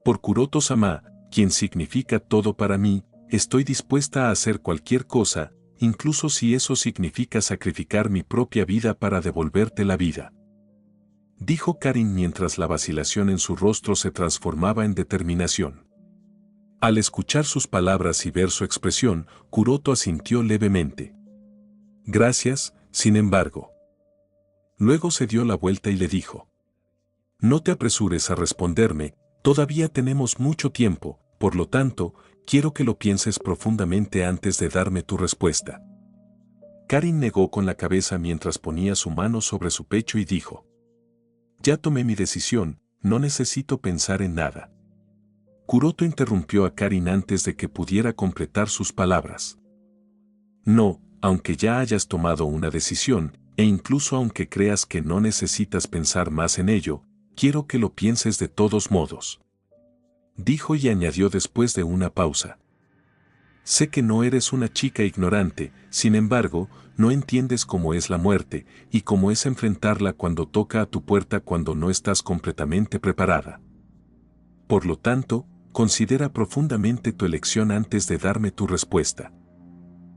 Por Kuroto-sama, quien significa todo para mí, estoy dispuesta a hacer cualquier cosa, incluso si eso significa sacrificar mi propia vida para devolverte la vida. Dijo Karin mientras la vacilación en su rostro se transformaba en determinación. Al escuchar sus palabras y ver su expresión, Kuroto asintió levemente. Gracias, sin embargo. Luego se dio la vuelta y le dijo. No te apresures a responderme, todavía tenemos mucho tiempo, por lo tanto, quiero que lo pienses profundamente antes de darme tu respuesta. Karin negó con la cabeza mientras ponía su mano sobre su pecho y dijo. Ya tomé mi decisión, no necesito pensar en nada. Kuroto interrumpió a Karin antes de que pudiera completar sus palabras. No, aunque ya hayas tomado una decisión, e incluso aunque creas que no necesitas pensar más en ello, quiero que lo pienses de todos modos. Dijo y añadió después de una pausa. Sé que no eres una chica ignorante, sin embargo, no entiendes cómo es la muerte, y cómo es enfrentarla cuando toca a tu puerta cuando no estás completamente preparada. Por lo tanto, considera profundamente tu elección antes de darme tu respuesta.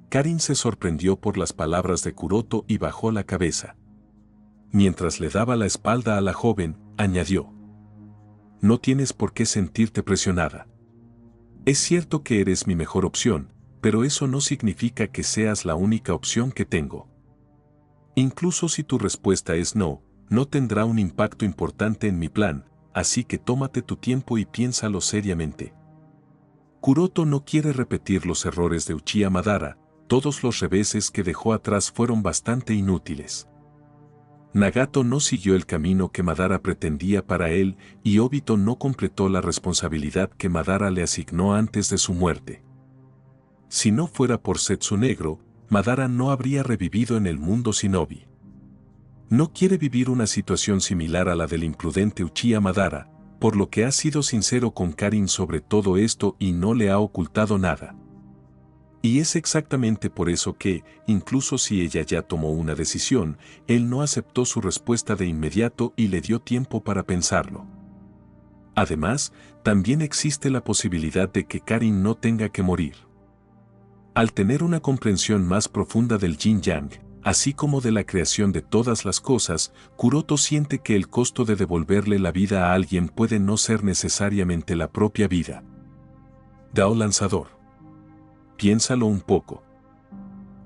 Karin se sorprendió por las palabras de Kuroto y bajó la cabeza. Mientras le daba la espalda a la joven, añadió. No tienes por qué sentirte presionada. Es cierto que eres mi mejor opción, pero eso no significa que seas la única opción que tengo. Incluso si tu respuesta es no, no tendrá un impacto importante en mi plan, así que tómate tu tiempo y piénsalo seriamente. Kuroto no quiere repetir los errores de Uchiha Madara, todos los reveses que dejó atrás fueron bastante inútiles. Nagato no siguió el camino que Madara pretendía para él y Obito no completó la responsabilidad que Madara le asignó antes de su muerte. Si no fuera por Zetsu Negro, Madara no habría revivido en el mundo shinobi. No quiere vivir una situación similar a la del imprudente Uchiha Madara, por lo que ha sido sincero con Karin sobre todo esto y no le ha ocultado nada. Y es exactamente por eso que, incluso si ella ya tomó una decisión, él no aceptó su respuesta de inmediato y le dio tiempo para pensarlo. Además, también existe la posibilidad de que Karin no tenga que morir. Al tener una comprensión más profunda del yin-yang, así como de la creación de todas las cosas, Kuroto siente que el costo de devolverle la vida a alguien puede no ser necesariamente la propia vida. Dao Lanzador. Piénsalo un poco.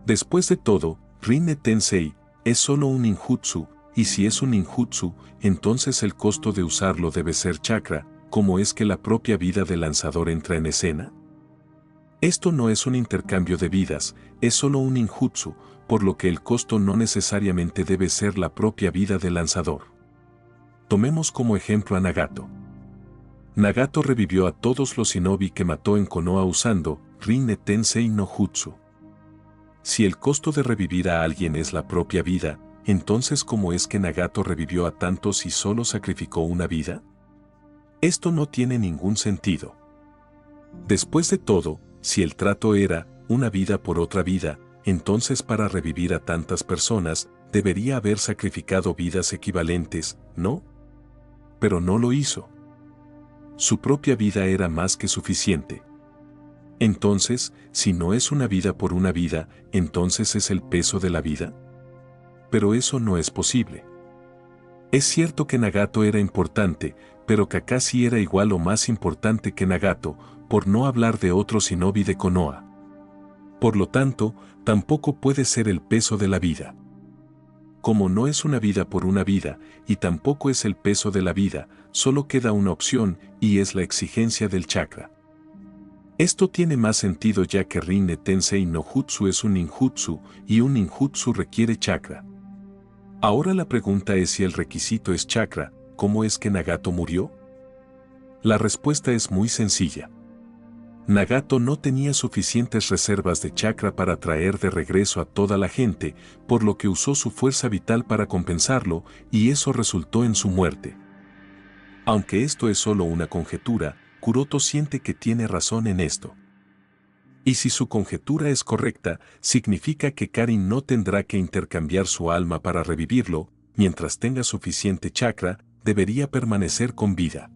Después de todo, Rinne Tensei es solo un ninjutsu, y si es un ninjutsu, entonces el costo de usarlo debe ser chakra. ¿Cómo es que la propia vida del lanzador entra en escena? Esto no es un intercambio de vidas, es solo un ninjutsu, por lo que el costo no necesariamente debe ser la propia vida del lanzador. Tomemos como ejemplo a Nagato. Nagato revivió a todos los shinobi que mató en Konoha usando Rinne Tensei no Jutsu. Si el costo de revivir a alguien es la propia vida, entonces ¿cómo es que Nagato revivió a tantos y solo sacrificó una vida? Esto no tiene ningún sentido. Después de todo, si el trato era una vida por otra vida, entonces para revivir a tantas personas, debería haber sacrificado vidas equivalentes, ¿no? Pero no lo hizo. Su propia vida era más que suficiente. Entonces, si no es una vida por una vida, entonces es el peso de la vida. Pero eso no es posible. Es cierto que Nagato era importante, pero Kakashi era igual o más importante que Nagato, por no hablar de otro shinobi de Konoha. Por lo tanto, tampoco puede ser el peso de la vida. Como no es una vida por una vida, y tampoco es el peso de la vida, solo queda una opción, y es la exigencia del chakra. Esto tiene más sentido ya que Rinne Tensei no Jutsu es un ninjutsu, y un ninjutsu requiere chakra. Ahora la pregunta es si el requisito es chakra, ¿cómo es que Nagato murió? La respuesta es muy sencilla. Nagato no tenía suficientes reservas de chakra para traer de regreso a toda la gente, por lo que usó su fuerza vital para compensarlo, y eso resultó en su muerte. Aunque esto es solo una conjetura, Kuroto siente que tiene razón en esto. Y si su conjetura es correcta, significa que Karin no tendrá que intercambiar su alma para revivirlo, mientras tenga suficiente chakra, debería permanecer con vida.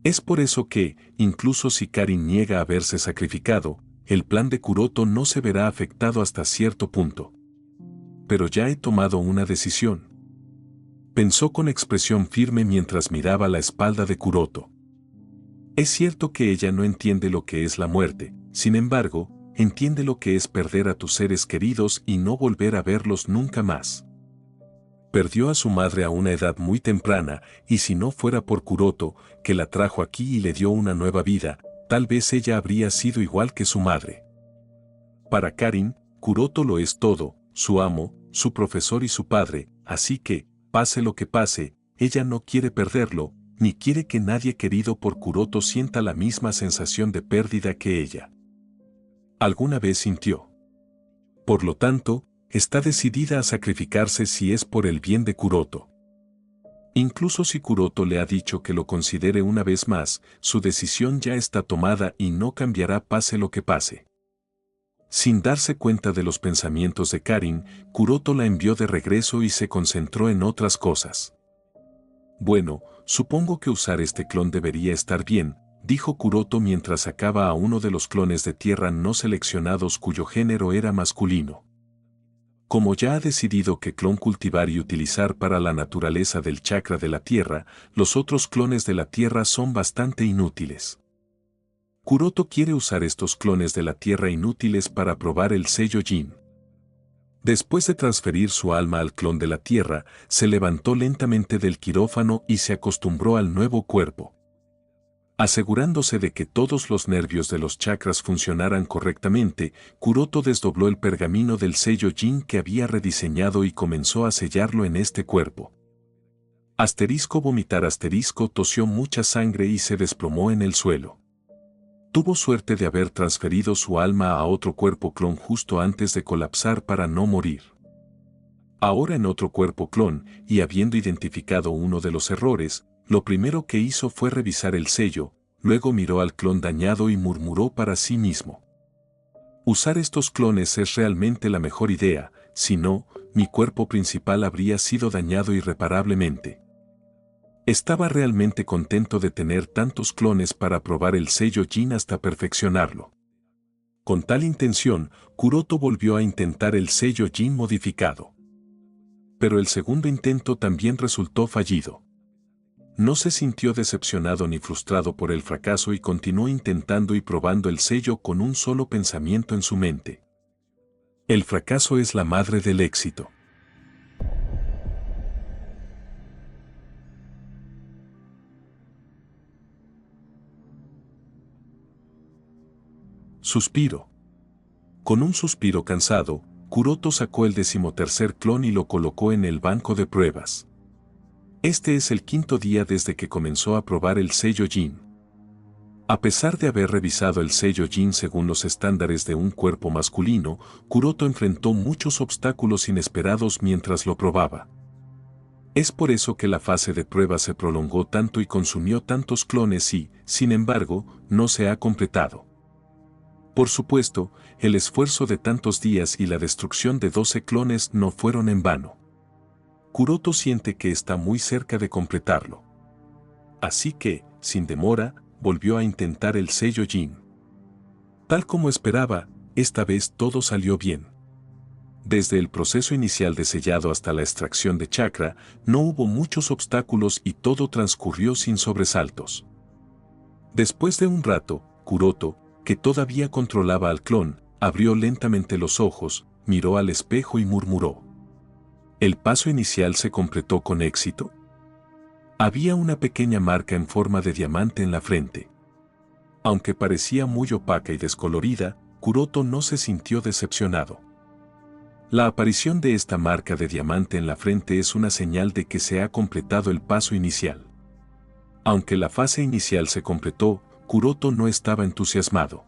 Es por eso que, incluso si Karin niega haberse sacrificado, el plan de Kuroto no se verá afectado hasta cierto punto. Pero ya he tomado una decisión. Pensó con expresión firme mientras miraba la espalda de Kuroto. Es cierto que ella no entiende lo que es la muerte, sin embargo, entiende lo que es perder a tus seres queridos y no volver a verlos nunca más. Perdió a su madre a una edad muy temprana, y si no fuera por Kuroto, que la trajo aquí y le dio una nueva vida, tal vez ella habría sido igual que su madre. Para Karin, Kuroto lo es todo, su amo, su profesor y su padre, así que, pase lo que pase, ella no quiere perderlo, ni quiere que nadie querido por Kuroto sienta la misma sensación de pérdida que ella alguna vez sintió. Por lo tanto, está decidida a sacrificarse si es por el bien de Kuroto. Incluso si Kuroto le ha dicho que lo considere una vez más, su decisión ya está tomada y no cambiará pase lo que pase. Sin darse cuenta de los pensamientos de Karin, Kuroto la envió de regreso y se concentró en otras cosas. Bueno, supongo que usar este clon debería estar bien, dijo Kuroto mientras sacaba a uno de los clones de tierra no seleccionados cuyo género era masculino. Como ya ha decidido qué clon cultivar y utilizar para la naturaleza del chakra de la tierra, los otros clones de la tierra son bastante inútiles. Kuroto quiere usar estos clones de la tierra inútiles para probar el sello Jin. Después de transferir su alma al clon de la tierra, se levantó lentamente del quirófano y se acostumbró al nuevo cuerpo. Asegurándose de que todos los nervios de los chakras funcionaran correctamente, Kuroto desdobló el pergamino del sello Jin que había rediseñado y comenzó a sellarlo en este cuerpo. Asterisco vomitar asterisco tosió mucha sangre y se desplomó en el suelo. Tuvo suerte de haber transferido su alma a otro cuerpo clon justo antes de colapsar para no morir. Ahora en otro cuerpo clon, y habiendo identificado uno de los errores, lo primero que hizo fue revisar el sello, luego miró al clon dañado y murmuró para sí mismo. Usar estos clones es realmente la mejor idea, si no, mi cuerpo principal habría sido dañado irreparablemente. Estaba realmente contento de tener tantos clones para probar el sello Jin hasta perfeccionarlo. Con tal intención, Kuroto volvió a intentar el sello Jin modificado. Pero el segundo intento también resultó fallido. No se sintió decepcionado ni frustrado por el fracaso y continuó intentando y probando el sello con un solo pensamiento en su mente. El fracaso es la madre del éxito. Suspiro. Con un suspiro cansado, Kuroto sacó el 13º clon y lo colocó en el banco de pruebas. Este es el 5º día desde que comenzó a probar el sello Jin. A pesar de haber revisado el sello Jin según los estándares de un cuerpo masculino, Kuroto enfrentó muchos obstáculos inesperados mientras lo probaba. Es por eso que la fase de prueba se prolongó tanto y consumió tantos clones y, sin embargo, no se ha completado. Por supuesto, el esfuerzo de tantos días y la destrucción de 12 clones no fueron en vano. Kuroto siente que está muy cerca de completarlo. Así que, sin demora, volvió a intentar el sello Jin. Tal como esperaba, esta vez todo salió bien. Desde el proceso inicial de sellado hasta la extracción de chakra, no hubo muchos obstáculos y todo transcurrió sin sobresaltos. Después de un rato, Kuroto, que todavía controlaba al clon, abrió lentamente los ojos, miró al espejo y murmuró. ¿El paso inicial se completó con éxito? Había una pequeña marca en forma de diamante en la frente. Aunque parecía muy opaca y descolorida, Kuroto no se sintió decepcionado. La aparición de esta marca de diamante en la frente es una señal de que se ha completado el paso inicial. Aunque la fase inicial se completó, Kuroto no estaba entusiasmado.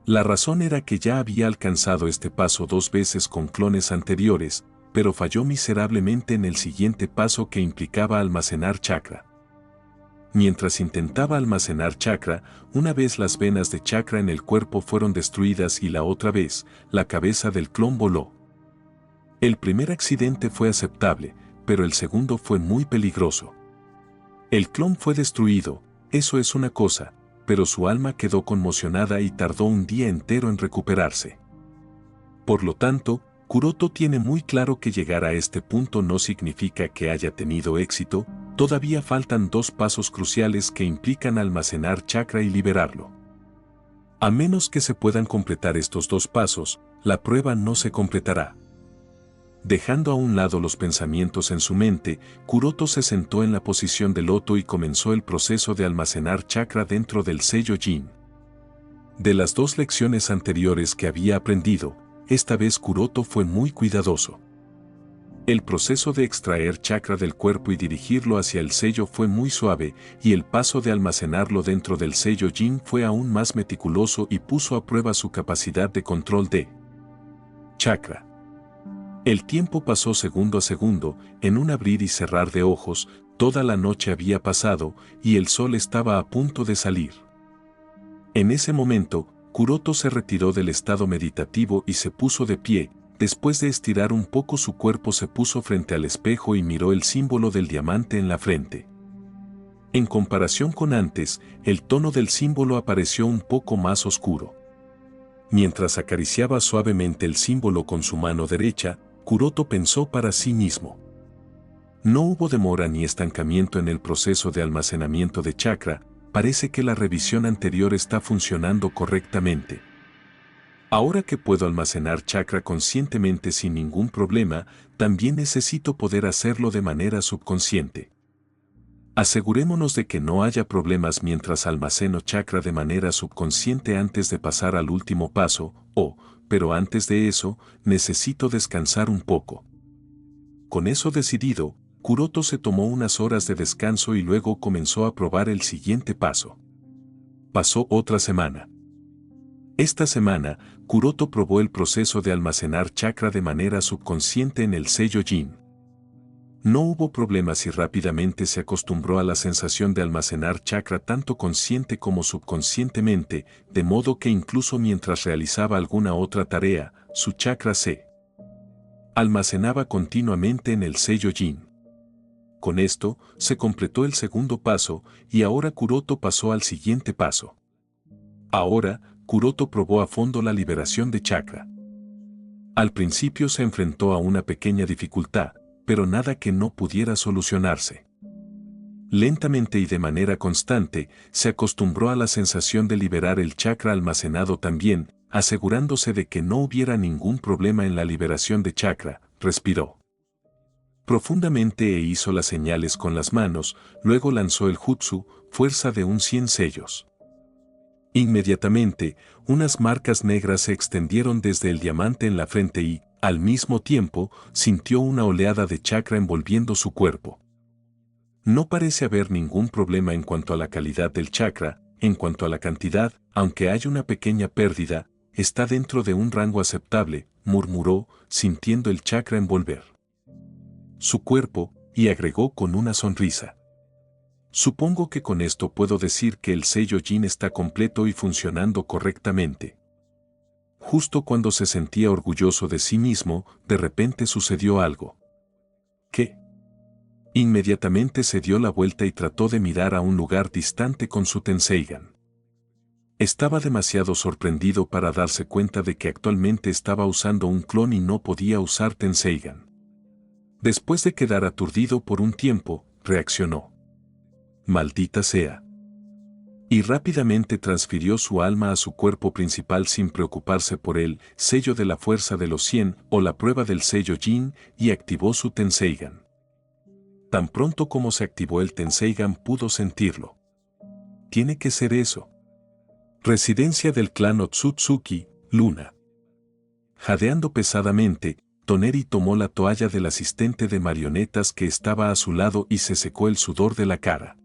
La razón era que ya había alcanzado este paso 2 veces con clones anteriores, pero falló miserablemente en el siguiente paso que implicaba almacenar chakra. Mientras intentaba almacenar chakra, una vez las venas de chakra en el cuerpo fueron destruidas y la otra vez, la cabeza del clon voló. El primer accidente fue aceptable, pero el segundo fue muy peligroso. El clon fue destruido, Eso es una cosa, pero su alma quedó conmocionada y tardó un día entero en recuperarse. Por lo tanto, Kuroto tiene muy claro que llegar a este punto no significa que haya tenido éxito, todavía faltan 2 pasos cruciales que implican almacenar chakra y liberarlo. A menos que se puedan completar estos 2 pasos, la prueba no se completará. Dejando a un lado los pensamientos en su mente, Kuroto se sentó en la posición de loto y comenzó el proceso de almacenar chakra dentro del sello Jin. De las 2 lecciones anteriores que había aprendido, esta vez Kuroto fue muy cuidadoso. El proceso de extraer chakra del cuerpo y dirigirlo hacia el sello fue muy suave, y el paso de almacenarlo dentro del sello Jin fue aún más meticuloso y puso a prueba su capacidad de control de chakra. El tiempo pasó segundo a segundo, en un abrir y cerrar de ojos, toda la noche había pasado, y el sol estaba a punto de salir. En ese momento, Kuroto se retiró del estado meditativo y se puso de pie. Después de estirar un poco su cuerpo se puso frente al espejo y miró el símbolo del diamante en la frente. En comparación con antes, el tono del símbolo apareció un poco más oscuro. Mientras acariciaba suavemente el símbolo con su mano derecha, Kuroto pensó para sí mismo. No hubo demora ni estancamiento en el proceso de almacenamiento de chakra, parece que la revisión anterior está funcionando correctamente. Ahora que puedo almacenar chakra conscientemente sin ningún problema, también necesito poder hacerlo de manera subconsciente. Asegurémonos de que no haya problemas mientras almaceno chakra de manera subconsciente antes de pasar al último paso, pero antes de eso, necesito descansar un poco. Con eso decidido, Kuroto se tomó unas horas de descanso y luego comenzó a probar el siguiente paso. Pasó otra semana. Esta semana, Kuroto probó el proceso de almacenar chakra de manera subconsciente en el sello Jin. No hubo problemas y rápidamente se acostumbró a la sensación de almacenar chakra tanto consciente como subconscientemente, de modo que incluso mientras realizaba alguna otra tarea, su chakra se almacenaba continuamente en el sello Jin. Con esto, se completó el segundo paso, y ahora Kuroto pasó al siguiente paso. Ahora, Kuroto probó a fondo la liberación de chakra. Al principio se enfrentó a una pequeña dificultad, pero nada que no pudiera solucionarse. Lentamente y de manera constante, se acostumbró a la sensación de liberar el chakra almacenado también, asegurándose de que no hubiera ningún problema en la liberación de chakra, respiró profundamente e hizo las señales con las manos, luego lanzó el jutsu, fuerza de un 100 sellos. Inmediatamente, unas marcas negras se extendieron desde el diamante en la frente y, al mismo tiempo, sintió una oleada de chakra envolviendo su cuerpo. No parece haber ningún problema en cuanto a la calidad del chakra, en cuanto a la cantidad, aunque hay una pequeña pérdida, está dentro de un rango aceptable, murmuró, sintiendo el chakra envolver su cuerpo, y agregó con una sonrisa. Supongo que con esto puedo decir que el sello Jin está completo y funcionando correctamente. Justo cuando se sentía orgulloso de sí mismo, de repente sucedió algo. ¿Qué? Inmediatamente se dio la vuelta y trató de mirar a un lugar distante con su Tenseigan. Estaba demasiado sorprendido para darse cuenta de que actualmente estaba usando un clon y no podía usar Tenseigan. Después de quedar aturdido por un tiempo, reaccionó. Maldita sea. Y rápidamente transfirió su alma a su cuerpo principal sin preocuparse por el sello de la fuerza de los 100 o la prueba del sello Jin y activó su Tenseigan. Tan pronto como se activó el Tenseigan pudo sentirlo. Tiene que ser eso. Residencia del clan Otsutsuki, Luna. Jadeando pesadamente, Toneri tomó la toalla del asistente de marionetas que estaba a su lado y se secó el sudor de la cara.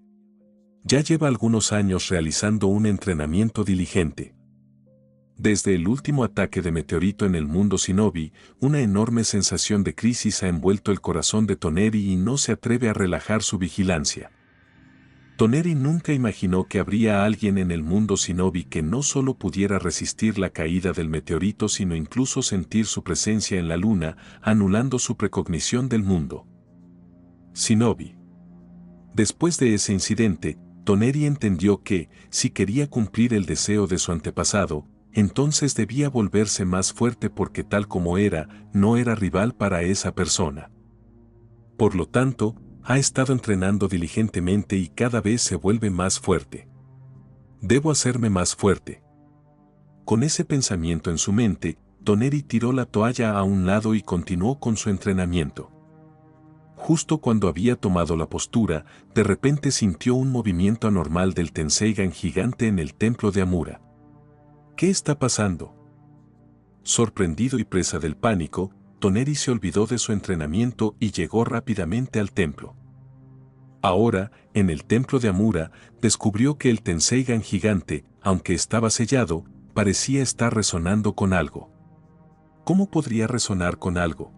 Ya lleva algunos años realizando un entrenamiento diligente. Desde el último ataque de meteorito en el mundo shinobi, una enorme sensación de crisis ha envuelto el corazón de Toneri y no se atreve a relajar su vigilancia. Toneri nunca imaginó que habría alguien en el mundo shinobi que no solo pudiera resistir la caída del meteorito sino incluso sentir su presencia en la luna, anulando su precognición del mundo shinobi. Después de ese incidente, Toneri entendió que, si quería cumplir el deseo de su antepasado, entonces debía volverse más fuerte porque tal como era, no era rival para esa persona. Por lo tanto, ha estado entrenando diligentemente y cada vez se vuelve más fuerte. Debo hacerme más fuerte. Con ese pensamiento en su mente, Toneri tiró la toalla a un lado y continuó con su entrenamiento. Justo cuando había tomado la postura, de repente sintió un movimiento anormal del Tenseigan gigante en el templo de Amura. ¿Qué está pasando? Sorprendido y presa del pánico, Toneri se olvidó de su entrenamiento y llegó rápidamente al templo. Ahora, en el templo de Amura, descubrió que el Tenseigan gigante, aunque estaba sellado, parecía estar resonando con algo. ¿Cómo podría resonar con algo?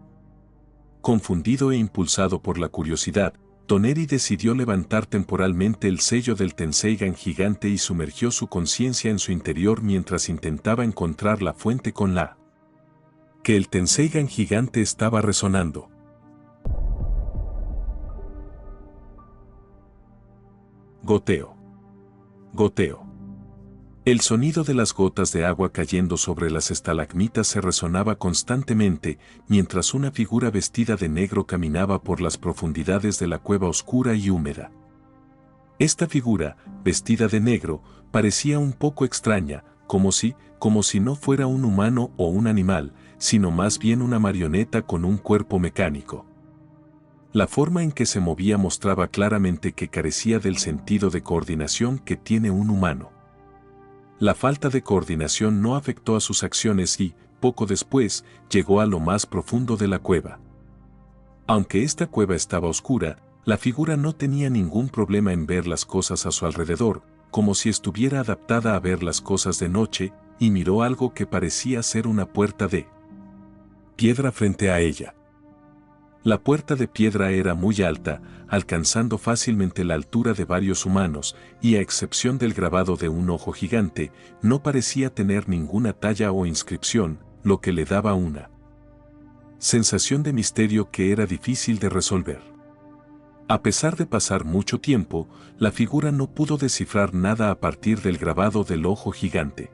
Confundido e impulsado por la curiosidad, Toneri decidió levantar temporalmente el sello del Tenseigan gigante y sumergió su conciencia en su interior mientras intentaba encontrar la fuente con la que el Tenseigan gigante estaba resonando. Goteo. Goteo. El sonido de las gotas de agua cayendo sobre las estalagmitas se resonaba constantemente mientras una figura vestida de negro caminaba por las profundidades de la cueva oscura y húmeda. Esta figura, vestida de negro, parecía un poco extraña, como si no fuera un humano o un animal, sino más bien una marioneta con un cuerpo mecánico. La forma en que se movía mostraba claramente que carecía del sentido de coordinación que tiene un humano. La falta de coordinación no afectó a sus acciones y, poco después, llegó a lo más profundo de la cueva. Aunque esta cueva estaba oscura, la figura no tenía ningún problema en ver las cosas a su alrededor, como si estuviera adaptada a ver las cosas de noche, y miró algo que parecía ser una puerta de piedra frente a ella. La puerta de piedra era muy alta, alcanzando fácilmente la altura de varios humanos, y a excepción del grabado de un ojo gigante, no parecía tener ninguna talla o inscripción, lo que le daba una sensación de misterio que era difícil de resolver. A pesar de pasar mucho tiempo, la figura no pudo descifrar nada a partir del grabado del ojo gigante.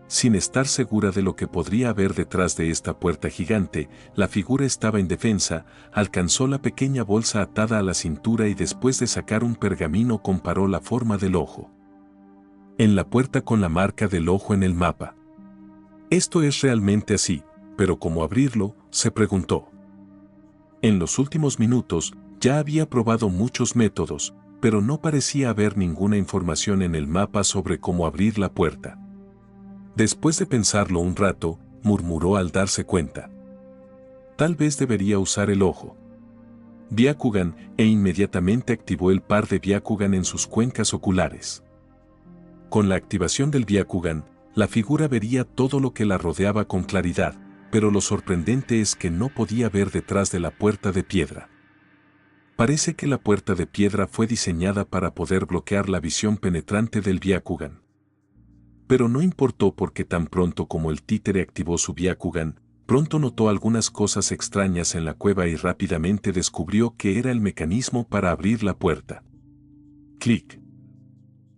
Sin estar segura de lo que podría haber detrás de esta puerta gigante, la figura estaba indefensa, alcanzó la pequeña bolsa atada a la cintura y después de sacar un pergamino comparó la forma del ojo en la puerta con la marca del ojo en el mapa. Esto es realmente así, pero ¿cómo abrirlo?, se preguntó. En los últimos minutos, ya había probado muchos métodos, pero no parecía haber ninguna información en el mapa sobre cómo abrir la puerta. Después de pensarlo un rato, murmuró al darse cuenta. Tal vez debería usar el ojo Byakugan, e inmediatamente activó el par de Byakugan en sus cuencas oculares. Con la activación del Byakugan, la figura vería todo lo que la rodeaba con claridad, pero lo sorprendente es que no podía ver detrás de la puerta de piedra. Parece que la puerta de piedra fue diseñada para poder bloquear la visión penetrante del Byakugan. Pero no importó porque tan pronto como el títere activó su Byakugan, pronto notó algunas cosas extrañas en la cueva y rápidamente descubrió que era el mecanismo para abrir la puerta. Clic.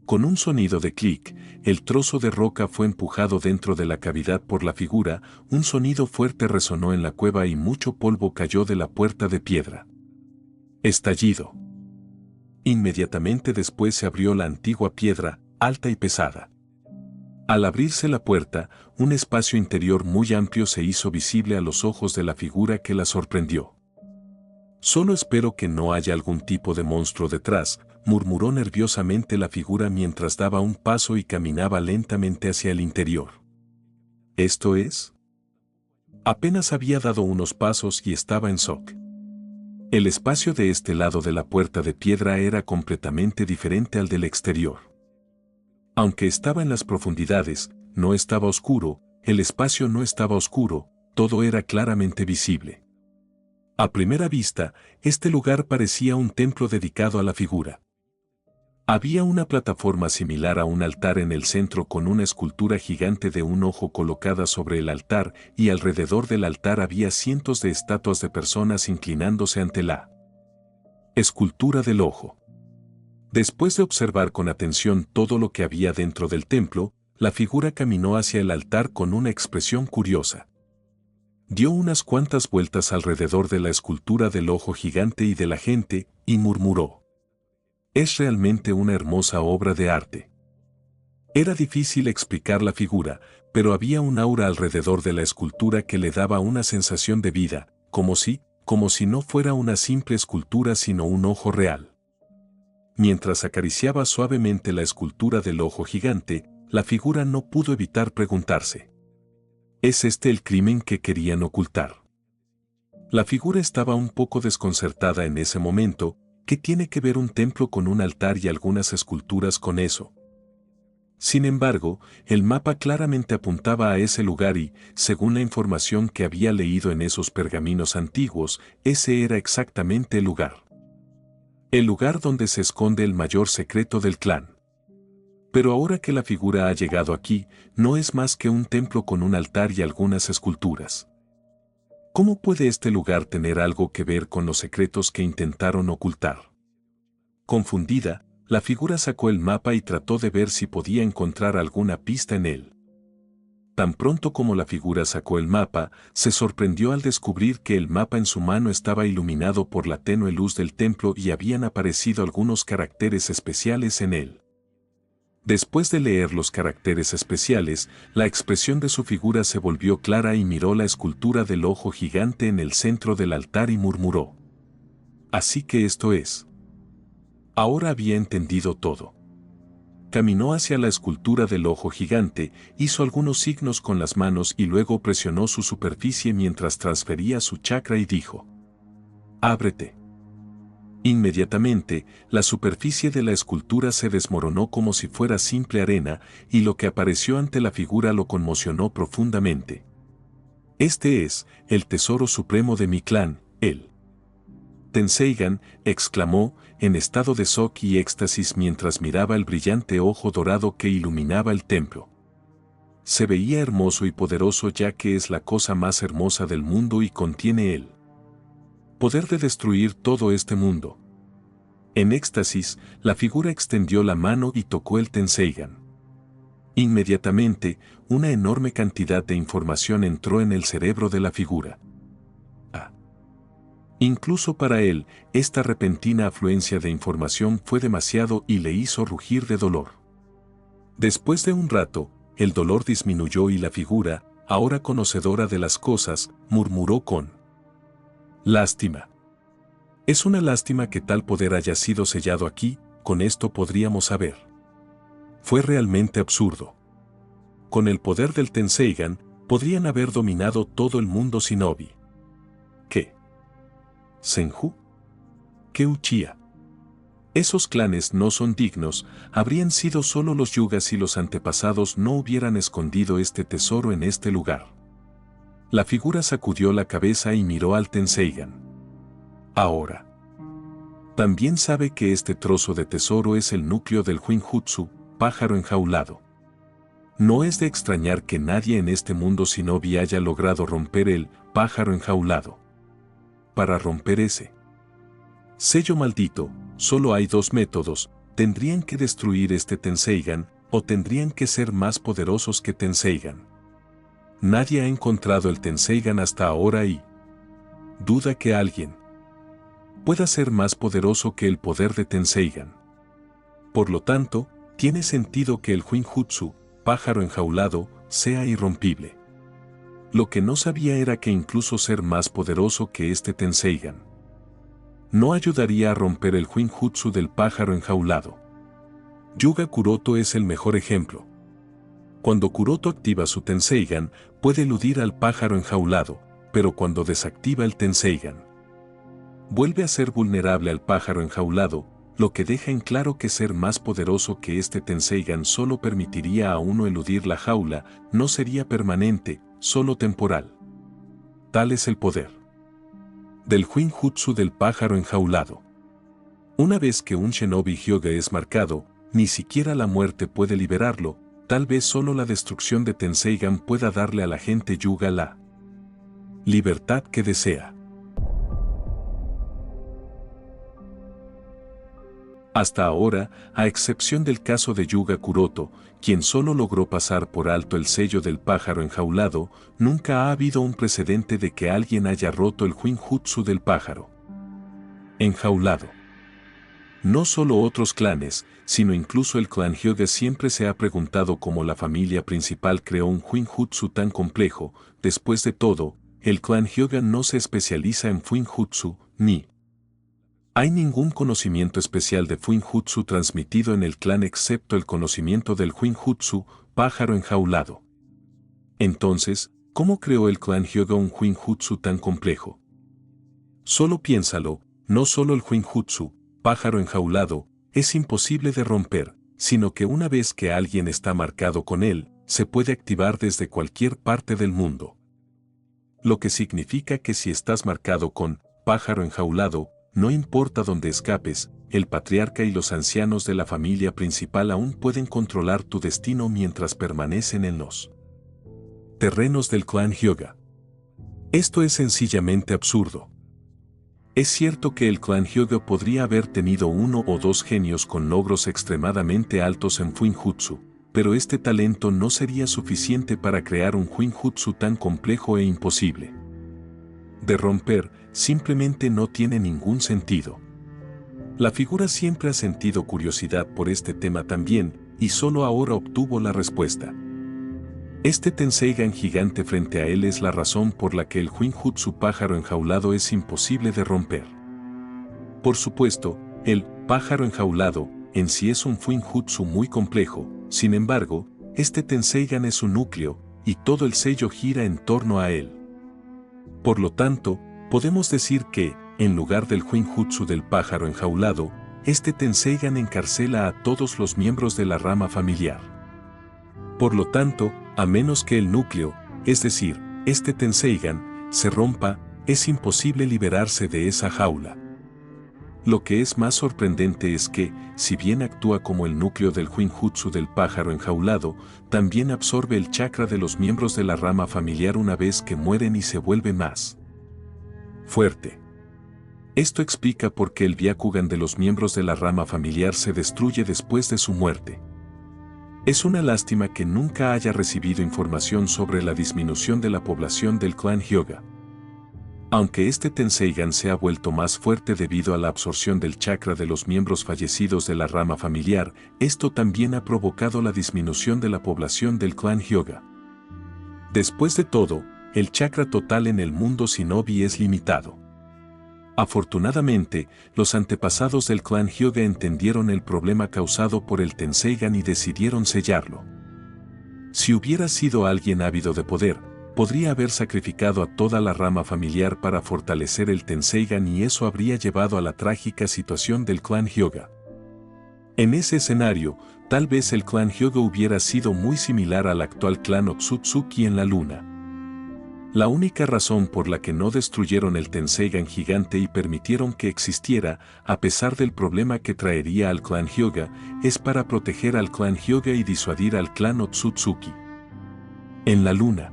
Con un sonido de clic, el trozo de roca fue empujado dentro de la cavidad por la figura, un sonido fuerte resonó en la cueva y mucho polvo cayó de la puerta de piedra. Estallido. Inmediatamente después se abrió la antigua piedra, alta y pesada. Al abrirse la puerta, un espacio interior muy amplio se hizo visible a los ojos de la figura que la sorprendió. Solo espero que no haya algún tipo de monstruo detrás, murmuró nerviosamente la figura mientras daba un paso y caminaba lentamente hacia el interior. ¿Esto es? Apenas había dado unos pasos y estaba en shock. El espacio de este lado de la puerta de piedra era completamente diferente al del exterior. Aunque estaba en las profundidades, no estaba oscuro, el espacio no estaba oscuro, todo era claramente visible. A primera vista, este lugar parecía un templo dedicado a la figura. Había una plataforma similar a un altar en el centro con una escultura gigante de un ojo colocada sobre el altar y alrededor del altar había cientos de estatuas de personas inclinándose ante la escultura del ojo. Después de observar con atención todo lo que había dentro del templo, la figura caminó hacia el altar con una expresión curiosa. Dio unas cuantas vueltas alrededor de la escultura del ojo gigante y de la gente, y murmuró: «Es realmente una hermosa obra de arte». Era difícil explicar la figura, pero había un aura alrededor de la escultura que le daba una sensación de vida, como si no fuera una simple escultura sino un ojo real. Mientras acariciaba suavemente la escultura del ojo gigante, la figura no pudo evitar preguntarse: ¿es este el crimen que querían ocultar? La figura estaba un poco desconcertada en ese momento. ¿Qué tiene que ver un templo con un altar y algunas esculturas con eso? Sin embargo, el mapa claramente apuntaba a ese lugar y, según la información que había leído en esos pergaminos antiguos, ese era exactamente el lugar. El lugar donde se esconde el mayor secreto del clan. Pero ahora que la figura ha llegado aquí, no es más que un templo con un altar y algunas esculturas. ¿Cómo puede este lugar tener algo que ver con los secretos que intentaron ocultar? Confundida, la figura sacó el mapa y trató de ver si podía encontrar alguna pista en él. Tan pronto como la figura sacó el mapa, se sorprendió al descubrir que el mapa en su mano estaba iluminado por la tenue luz del templo y habían aparecido algunos caracteres especiales en él. Después de leer los caracteres especiales, la expresión de su figura se volvió clara y miró la escultura del ojo gigante en el centro del altar y murmuró: «Así que esto es». Ahora había entendido todo. Caminó hacia la escultura del ojo gigante, hizo algunos signos con las manos y luego presionó su superficie mientras transfería su chakra y dijo: «Ábrete». Inmediatamente, la superficie de la escultura se desmoronó como si fuera simple arena, y lo que apareció ante la figura lo conmocionó profundamente. «Este es el tesoro supremo de mi clan, el Tenseigan», exclamó, en estado de shock y éxtasis mientras miraba el brillante ojo dorado que iluminaba el templo. Se veía hermoso y poderoso, ya que es la cosa más hermosa del mundo y contiene el poder de destruir todo este mundo. En éxtasis, la figura extendió la mano y tocó el Tenseigan. Inmediatamente, una enorme cantidad de información entró en el cerebro de la figura. Incluso para él, esta repentina afluencia de información fue demasiado y le hizo rugir de dolor. Después de un rato, el dolor disminuyó y la figura, ahora conocedora de las cosas, murmuró con lástima: «Es una lástima que tal poder haya sido sellado aquí, con esto podríamos saber». Fue realmente absurdo. Con el poder del Tenseigan, podrían haber dominado todo el mundo shinobi. ¿Qué? ¿Senju? ¿Qué Uchiha? Esos clanes no son dignos, habrían sido solo los yugas si los antepasados no hubieran escondido este tesoro en este lugar. La figura sacudió la cabeza y miró al Tenseigan. Ahora. También sabe que este trozo de tesoro es el núcleo del Huinjutsu, pájaro enjaulado. No es de extrañar que nadie en este mundo shinobi haya logrado romper el pájaro enjaulado. Para romper ese sello maldito, solo hay dos métodos: tendrían que destruir este Tenseigan, o tendrían que ser más poderosos que Tenseigan. Nadie ha encontrado el Tenseigan hasta ahora y duda que alguien pueda ser más poderoso que el poder de Tenseigan. Por lo tanto, tiene sentido que el Huinjutsu, pájaro enjaulado, sea irrompible. Lo que no sabía era que incluso ser más poderoso que este Tenseigan no ayudaría a romper el Huinjutsu del pájaro enjaulado. Yuga Kuroto es el mejor ejemplo. Cuando Kuroto activa su Tenseigan, puede eludir al pájaro enjaulado, pero cuando desactiva el Tenseigan, vuelve a ser vulnerable al pájaro enjaulado, lo que deja en claro que ser más poderoso que este Tenseigan solo permitiría a uno eludir la jaula, no sería permanente, solo temporal. Tal es el poder del Huinjutsu del pájaro enjaulado. Una vez que un shinobi Hyuga es marcado, ni siquiera la muerte puede liberarlo, tal vez solo la destrucción de Tenseigan pueda darle a la gente Yuga la libertad que desea. Hasta ahora, a excepción del caso de Yuga Kuroto, quien solo logró pasar por alto el sello del pájaro enjaulado, nunca ha habido un precedente de que alguien haya roto el Huinjutsu del pájaro enjaulado. No solo otros clanes, sino incluso el clan Hyuga siempre se ha preguntado cómo la familia principal creó un Huinjutsu tan complejo. Después de todo, el clan Hyuga no se especializa en Fuinjutsu, ni hay ningún conocimiento especial de Fuinjutsu transmitido en el clan excepto el conocimiento del Huinjutsu, pájaro enjaulado. Entonces, ¿cómo creó el clan Hyuga un Huinjutsu tan complejo? Solo piénsalo, no solo el Huinjutsu, pájaro enjaulado, es imposible de romper, sino que una vez que alguien está marcado con él, se puede activar desde cualquier parte del mundo. Lo que significa que si estás marcado con pájaro enjaulado, no importa dónde escapes, el patriarca y los ancianos de la familia principal aún pueden controlar tu destino mientras permanecen en los terrenos del clan Hyuga. Esto es sencillamente absurdo. Es cierto que el clan Hyuga podría haber tenido uno o dos genios con logros extremadamente altos en Fuinjutsu, pero este talento no sería suficiente para crear un Huinjutsu tan complejo e imposible de romper. Simplemente no tiene ningún sentido. La figura siempre ha sentido curiosidad por este tema también, y solo ahora obtuvo la respuesta. Este Tenseigan gigante frente a él es la razón por la que el Huinjutsu pájaro enjaulado es imposible de romper. Por supuesto, el pájaro enjaulado en sí es un Fuinjutsu muy complejo, sin embargo, este Tenseigan es su núcleo, y todo el sello gira en torno a él. Por lo tanto, podemos decir que, en lugar del Huinjutsu del pájaro enjaulado, este Tenseigan encarcela a todos los miembros de la rama familiar. Por lo tanto, a menos que el núcleo, es decir, este Tenseigan, se rompa, es imposible liberarse de esa jaula. Lo que es más sorprendente es que, si bien actúa como el núcleo del Huinjutsu del pájaro enjaulado, también absorbe el chakra de los miembros de la rama familiar una vez que mueren y se vuelve más fuerte. Esto explica por qué el Byakugan de los miembros de la rama familiar se destruye después de su muerte. Es una lástima que nunca haya recibido información sobre la disminución de la población del clan Hyuga. Aunque este Tenseigan se ha vuelto más fuerte debido a la absorción del chakra de los miembros fallecidos de la rama familiar, esto también ha provocado la disminución de la población del clan Hyuga. Después de todo, el chakra total en el mundo shinobi es limitado. Afortunadamente, los antepasados del clan Hyuga entendieron el problema causado por el Tenseigan y decidieron sellarlo. Si hubiera sido alguien ávido de poder, podría haber sacrificado a toda la rama familiar para fortalecer el Tenseigan y eso habría llevado a la trágica situación del clan Hyuga. En ese escenario, tal vez el clan Hyuga hubiera sido muy similar al actual clan Otsutsuki en la luna. La única razón por la que no destruyeron el Tenseigan gigante y permitieron que existiera, a pesar del problema que traería al clan Hyuga, es para proteger al clan Hyuga y disuadir al clan Otsutsuki. En la luna.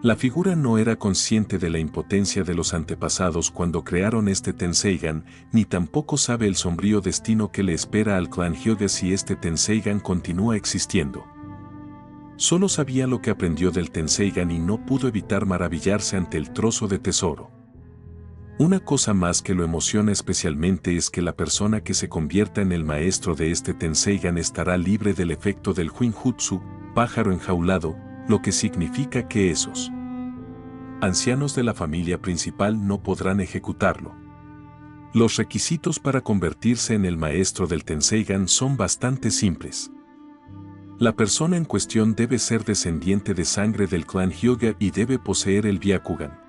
La figura no era consciente de la impotencia de los antepasados cuando crearon este Tenseigan, ni tampoco sabe el sombrío destino que le espera al clan Hyuga si este Tenseigan continúa existiendo. Solo sabía lo que aprendió del Tenseigan y no pudo evitar maravillarse ante el trozo de tesoro. Una cosa más que lo emociona especialmente es que la persona que se convierta en el maestro de este Tenseigan estará libre del efecto del Huinjutsu, pájaro enjaulado, lo que significa que esos ancianos de la familia principal no podrán ejecutarlo. Los requisitos para convertirse en el maestro del Tenseigan son bastante simples. La persona en cuestión debe ser descendiente de sangre del clan Hyuga y debe poseer el Byakugan.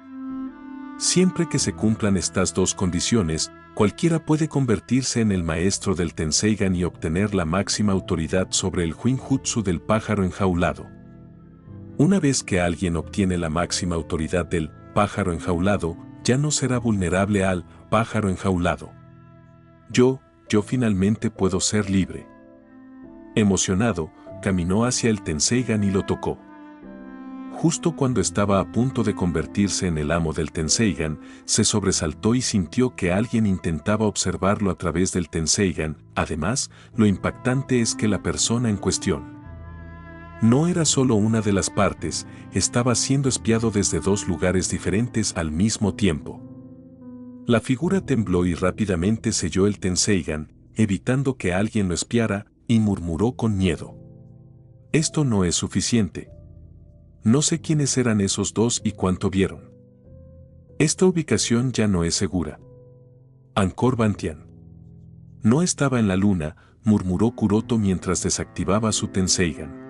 Siempre que se cumplan estas dos condiciones, cualquiera puede convertirse en el maestro del Tenseigan y obtener la máxima autoridad sobre el Huinjutsu del pájaro enjaulado. Una vez que alguien obtiene la máxima autoridad del pájaro enjaulado, ya no será vulnerable al pájaro enjaulado. Yo finalmente puedo ser libre. Emocionado, caminó hacia el Tenseigan y lo tocó. Justo cuando estaba a punto de convertirse en el amo del Tenseigan, se sobresaltó y sintió que alguien intentaba observarlo a través del Tenseigan. Además, lo impactante es que la persona en cuestión no era solo una de las partes, estaba siendo espiado desde dos lugares diferentes al mismo tiempo. La figura tembló y rápidamente selló el Tenseigan, evitando que alguien lo espiara, y murmuró con miedo: «Esto no es suficiente. No sé quiénes eran esos dos y cuánto vieron. Esta ubicación ya no es segura». Angkor Vantian no estaba en la luna, murmuró Kuroto mientras desactivaba su Tenseigan.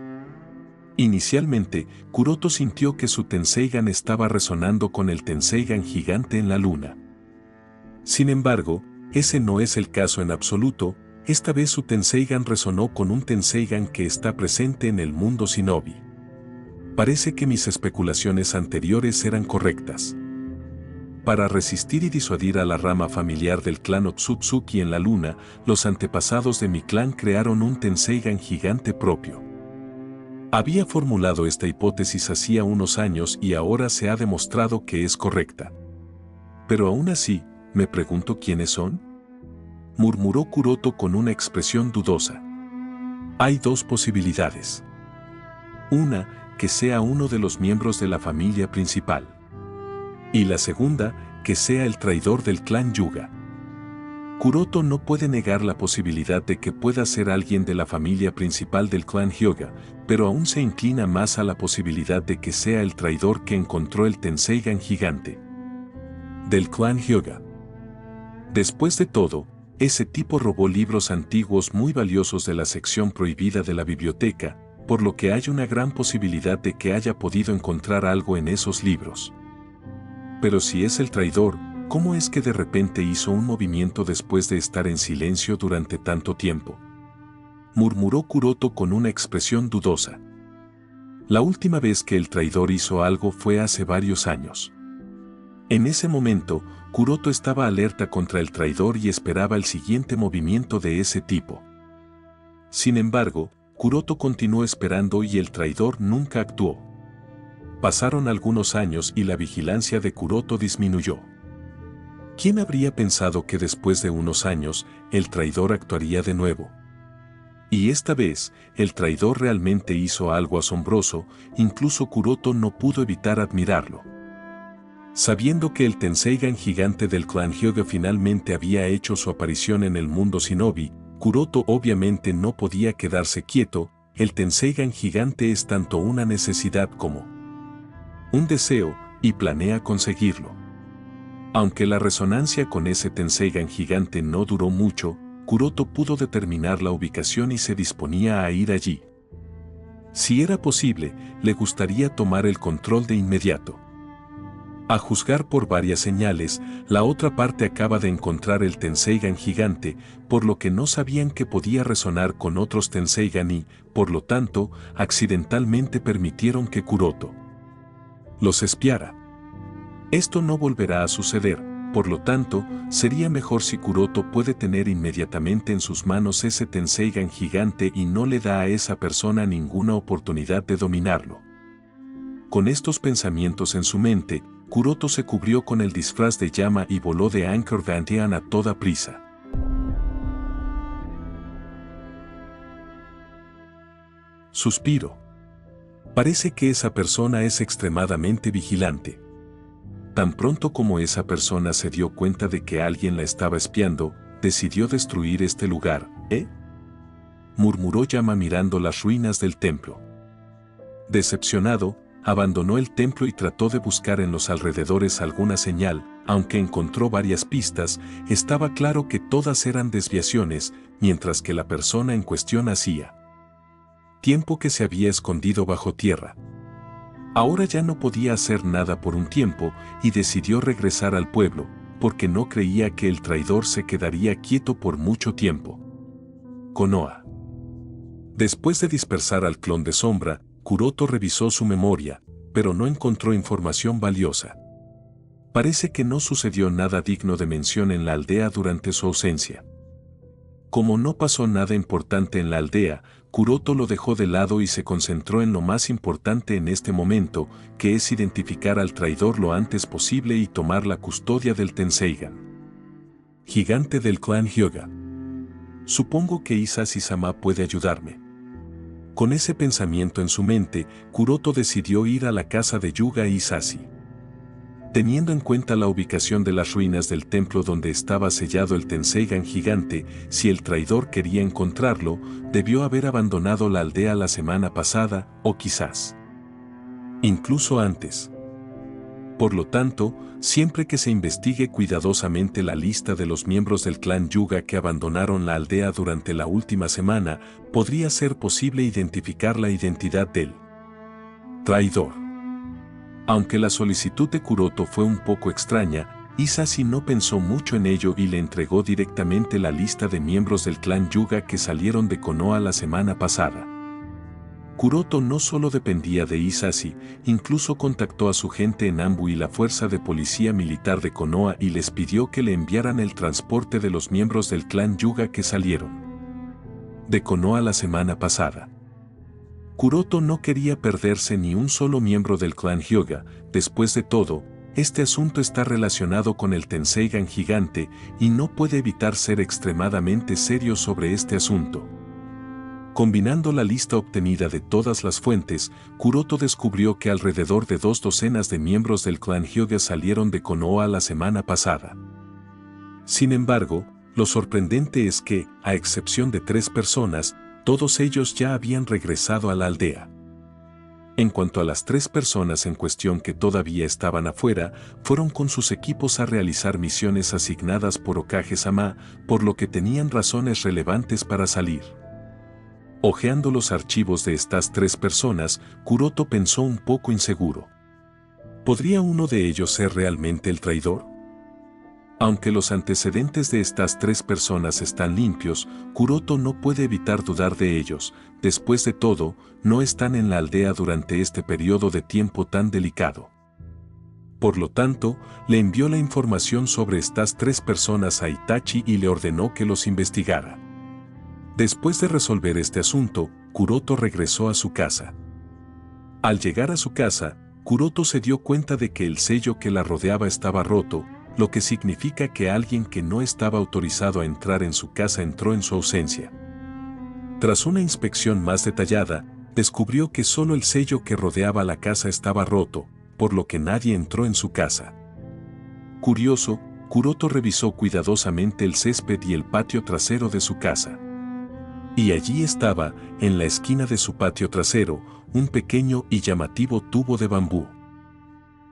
Inicialmente, Kuroto sintió que su Tenseigan estaba resonando con el Tenseigan gigante en la luna. Sin embargo, ese no es el caso en absoluto. Esta vez su Tenseigan resonó con un Tenseigan que está presente en el mundo Shinobi. Parece que mis especulaciones anteriores eran correctas. Para resistir y disuadir a la rama familiar del clan Otsutsuki en la luna, los antepasados de mi clan crearon un Tenseigan gigante propio. Había formulado esta hipótesis hacía unos años y ahora se ha demostrado que es correcta. Pero aún así, me pregunto quiénes son. Murmuró Kuroto con una expresión dudosa. Hay dos posibilidades. Una, que sea uno de los miembros de la familia principal. Y la segunda, que sea el traidor del clan Hyuga. Kuroto no puede negar la posibilidad de que pueda ser alguien de la familia principal del clan Hyuga, pero aún se inclina más a la posibilidad de que sea el traidor que encontró el Tenseigan gigante del clan Hyuga. Después de todo, ese tipo robó libros antiguos muy valiosos de la sección prohibida de la biblioteca, por lo que hay una gran posibilidad de que haya podido encontrar algo en esos libros. Pero si es el traidor, ¿cómo es que de repente hizo un movimiento después de estar en silencio durante tanto tiempo? Murmuró Kuroto con una expresión dudosa. La última vez que el traidor hizo algo fue hace varios años. En ese momento, Kuroto estaba alerta contra el traidor y esperaba el siguiente movimiento de ese tipo. Sin embargo, Kuroto continuó esperando y el traidor nunca actuó. Pasaron algunos años y la vigilancia de Kuroto disminuyó. ¿Quién habría pensado que después de unos años, el traidor actuaría de nuevo? Y esta vez, el traidor realmente hizo algo asombroso, incluso Kuroto no pudo evitar admirarlo. Sabiendo que el Tenseigan gigante del clan Hyuga finalmente había hecho su aparición en el mundo Shinobi, Kuroto obviamente no podía quedarse quieto. El Tenseigan gigante es tanto una necesidad como un deseo, y planea conseguirlo. Aunque la resonancia con ese Tenseigan gigante no duró mucho, Kuroto pudo determinar la ubicación y se disponía a ir allí. Si era posible, le gustaría tomar el control de inmediato. A juzgar por varias señales, la otra parte acaba de encontrar el Tenseigan gigante, por lo que no sabían que podía resonar con otros Tenseigan y, por lo tanto, accidentalmente permitieron que Kuroto los espiara. Esto no volverá a suceder, por lo tanto, sería mejor si Kuroto puede tener inmediatamente en sus manos ese Tenseigan gigante y no le da a esa persona ninguna oportunidad de dominarlo. Con estos pensamientos en su mente, Kuroto se cubrió con el disfraz de llama y voló de Angkor Vantian a toda prisa. Suspiro. Parece que esa persona es extremadamente vigilante. Tan pronto como esa persona se dio cuenta de que alguien la estaba espiando, decidió destruir este lugar, ¿eh? Murmuró Yama mirando las ruinas del templo. Decepcionado, abandonó el templo y trató de buscar en los alrededores alguna señal. Aunque encontró varias pistas, estaba claro que todas eran desviaciones, mientras que la persona en cuestión hacía tiempo que se había escondido bajo tierra. Ahora ya no podía hacer nada por un tiempo y decidió regresar al pueblo, porque no creía que el traidor se quedaría quieto por mucho tiempo. Konoha. Después de dispersar al clon de sombra, Kuroto revisó su memoria, pero no encontró información valiosa. Parece que no sucedió nada digno de mención en la aldea durante su ausencia. Como no pasó nada importante en la aldea, Kuroto lo dejó de lado y se concentró en lo más importante en este momento, que es identificar al traidor lo antes posible y tomar la custodia del Tenseigan gigante del clan Hyuga. Supongo que Hisashi-sama puede ayudarme. Con ese pensamiento en su mente, Kuroto decidió ir a la casa de Yuga Hisashi. Teniendo en cuenta la ubicación de las ruinas del templo donde estaba sellado el Tenseigan gigante, si el traidor quería encontrarlo, debió haber abandonado la aldea la semana pasada, o quizás incluso antes. Por lo tanto, siempre que se investigue cuidadosamente la lista de los miembros del clan Yuga que abandonaron la aldea durante la última semana, podría ser posible identificar la identidad del traidor. Aunque la solicitud de Kuroto fue un poco extraña, Hisashi no pensó mucho en ello y le entregó directamente la lista de miembros del clan Yuga que salieron de Konoha la semana pasada. Kuroto no solo dependía de Hisashi, incluso contactó a su gente en Anbu y la fuerza de policía militar de Konoha y les pidió que le enviaran el transporte de los miembros del clan Yuga que salieron de Konoha la semana pasada. Kuroto no quería perderse ni un solo miembro del clan Hyuga. Después de todo, este asunto está relacionado con el Tenseigan gigante y no puede evitar ser extremadamente serio sobre este asunto. Combinando la lista obtenida de todas las fuentes, Kuroto descubrió que alrededor de 2 docenas de miembros del clan Hyuga salieron de Konoha la semana pasada. Sin embargo, lo sorprendente es que, a excepción de 3 personas, todos ellos ya habían regresado a la aldea. En cuanto a las 3 personas en cuestión que todavía estaban afuera, fueron con sus equipos a realizar misiones asignadas por Okage-sama, por lo que tenían razones relevantes para salir. Ojeando los archivos de estas 3 personas, Kuroto pensó un poco inseguro. ¿Podría uno de ellos ser realmente el traidor? Aunque los antecedentes de estas 3 personas están limpios, Kuroto no puede evitar dudar de ellos. Después de todo, no están en la aldea durante este periodo de tiempo tan delicado. Por lo tanto, le envió la información sobre estas 3 personas a Itachi y le ordenó que los investigara. Después de resolver este asunto, Kuroto regresó a su casa. Al llegar a su casa, Kuroto se dio cuenta de que el sello que la rodeaba estaba roto, lo que significa que alguien que no estaba autorizado a entrar en su casa entró en su ausencia. Tras una inspección más detallada, descubrió que solo el sello que rodeaba la casa estaba roto, por lo que nadie entró en su casa. Curioso, Kuroto revisó cuidadosamente el césped y el patio trasero de su casa. Y allí estaba, en la esquina de su patio trasero, un pequeño y llamativo tubo de bambú.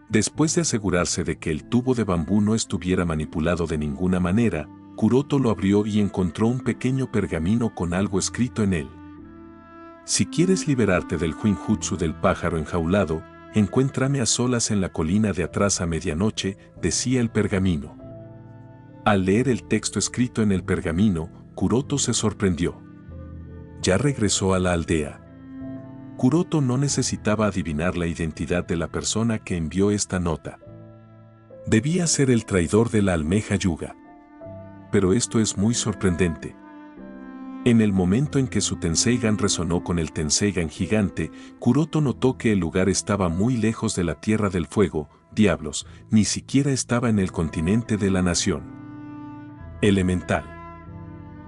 Después de asegurarse de que el tubo de bambú no estuviera manipulado de ninguna manera, Kuroto lo abrió y encontró un pequeño pergamino con algo escrito en él. Si quieres liberarte del Huinjutsu del pájaro enjaulado, encuéntrame a solas en la colina de atrás a medianoche, decía el pergamino. Al leer el texto escrito en el pergamino, Kuroto se sorprendió. Ya regresó a la aldea. Kuroto no necesitaba adivinar la identidad de la persona que envió esta nota. Debía ser el traidor de la almeja Yuga. Pero esto es muy sorprendente. En el momento en que su Tenseigan resonó con el Tenseigan gigante, Kuroto notó que el lugar estaba muy lejos de la Tierra del Fuego. Diablos, ni siquiera estaba en el continente de la nación elemental.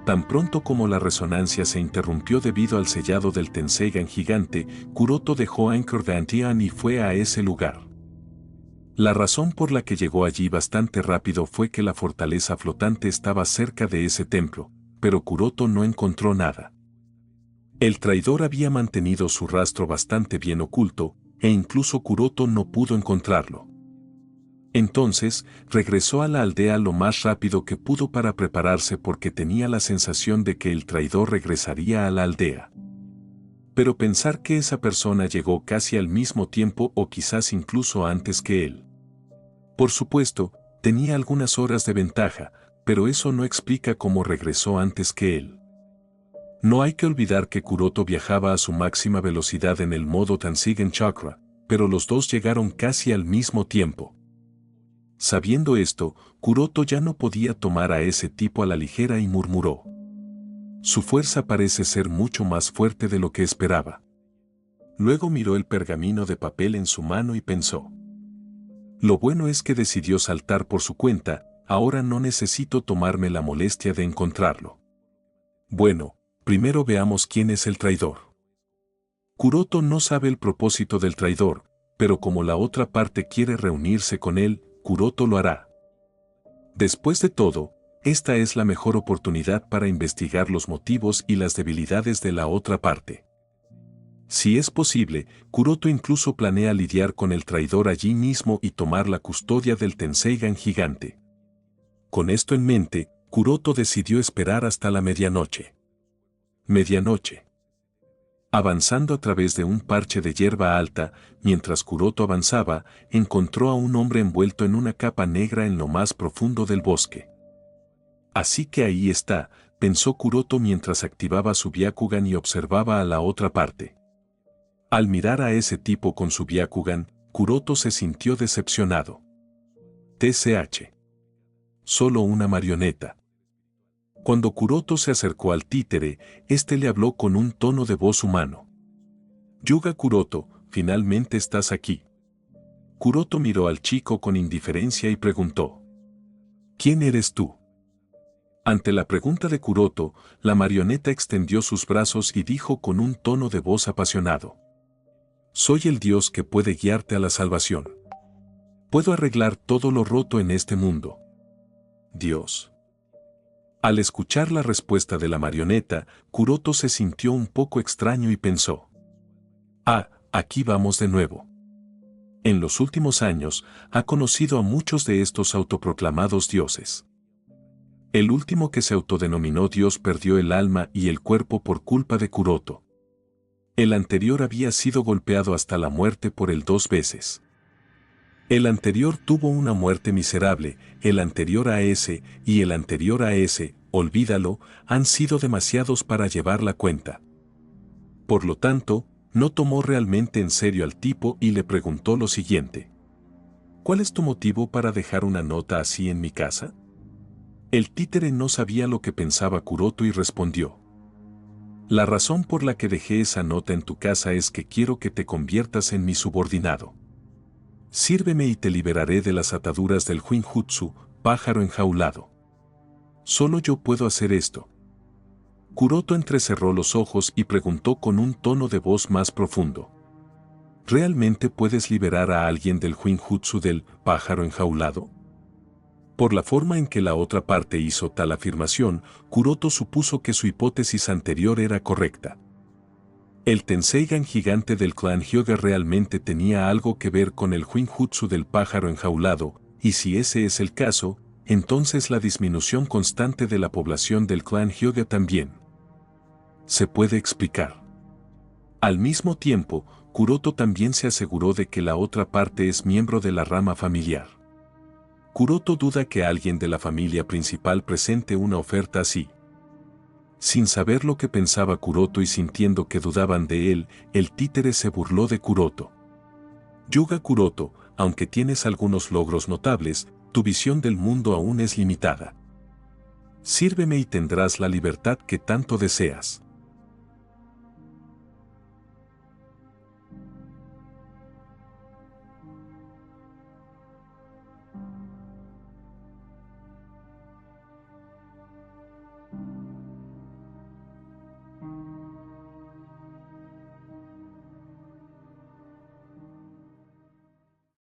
Tan pronto como la resonancia se interrumpió debido al sellado del Tenseigan gigante, Kuroto dejó Anchor Dantian y fue a ese lugar. La razón por la que llegó allí bastante rápido fue que la fortaleza flotante estaba cerca de ese templo, pero Kuroto no encontró nada. El traidor había mantenido su rastro bastante bien oculto, e incluso Kuroto no pudo encontrarlo. Entonces, regresó a la aldea lo más rápido que pudo para prepararse porque tenía la sensación de que el traidor regresaría a la aldea. Pero pensar que esa persona llegó casi al mismo tiempo o quizás incluso antes que él. Por supuesto, tenía algunas horas de ventaja, pero eso no explica cómo regresó antes que él. No hay que olvidar que Kuroto viajaba a su máxima velocidad en el modo Tenseigan Chakra, pero los dos llegaron casi al mismo tiempo. Sabiendo esto, Kuroto ya no podía tomar a ese tipo a la ligera y murmuró. Su fuerza parece ser mucho más fuerte de lo que esperaba. Luego miró el pergamino de papel en su mano y pensó. Lo bueno es que decidió saltar por su cuenta, ahora no necesito tomarme la molestia de encontrarlo. Bueno, primero veamos quién es el traidor. Kuroto no sabe el propósito del traidor, pero como la otra parte quiere reunirse con él, Kuroto lo hará. Después de todo, esta es la mejor oportunidad para investigar los motivos y las debilidades de la otra parte. Si es posible, Kuroto incluso planea lidiar con el traidor allí mismo y tomar la custodia del Tenseigan gigante. Con esto en mente, Kuroto decidió esperar hasta la medianoche. Medianoche. Avanzando a través de un parche de hierba alta, mientras Kuroto avanzaba, encontró a un hombre envuelto en una capa negra en lo más profundo del bosque. Así que ahí está, pensó Kuroto mientras activaba su Byakugan y observaba a la otra parte. Al mirar a ese tipo con su Byakugan, Kuroto se sintió decepcionado. TCH. Solo una marioneta. Cuando Kuroto se acercó al títere, este le habló con un tono de voz humano. Yuga Kuroto, finalmente estás aquí. Kuroto miró al chico con indiferencia y preguntó. ¿Quién eres tú? Ante la pregunta de Kuroto, la marioneta extendió sus brazos y dijo con un tono de voz apasionado. Soy el Dios que puede guiarte a la salvación. Puedo arreglar todo lo roto en este mundo. Dios. Al escuchar la respuesta de la marioneta, Kuroto se sintió un poco extraño y pensó. Ah, aquí vamos de nuevo. En los últimos años, ha conocido a muchos de estos autoproclamados dioses. El último que se autodenominó Dios perdió el alma y el cuerpo por culpa de Kuroto. El anterior había sido golpeado hasta la muerte por él 2 veces. El anterior tuvo una muerte miserable, el anterior a ese y el anterior a ese, olvídalo, han sido demasiados para llevar la cuenta. Por lo tanto, no tomó realmente en serio al tipo y le preguntó lo siguiente. ¿Cuál es tu motivo para dejar una nota así en mi casa? El títere no sabía lo que pensaba Kuroto y respondió. La razón por la que dejé esa nota en tu casa es que quiero que te conviertas en mi subordinado. Sírveme y te liberaré de las ataduras del Huinjutsu, pájaro enjaulado. Solo yo puedo hacer esto. Kuroto entrecerró los ojos y preguntó con un tono de voz más profundo. ¿Realmente puedes liberar a alguien del Huinjutsu del pájaro enjaulado? Por la forma en que la otra parte hizo tal afirmación, Kuroto supuso que su hipótesis anterior era correcta. El Tenseigan gigante del clan Hyuga realmente tenía algo que ver con el Huinjutsu del pájaro enjaulado, y si ese es el caso, entonces la disminución constante de la población del clan Hyuga también. Se puede explicar. Al mismo tiempo, Kuroto también se aseguró de que la otra parte es miembro de la rama familiar. Kuroto duda que alguien de la familia principal presente una oferta así. Sin saber lo que pensaba Kuroto y sintiendo que dudaban de él, el títere se burló de Kuroto. Yuga Kuroto, aunque tienes algunos logros notables, tu visión del mundo aún es limitada. Sírveme y tendrás la libertad que tanto deseas.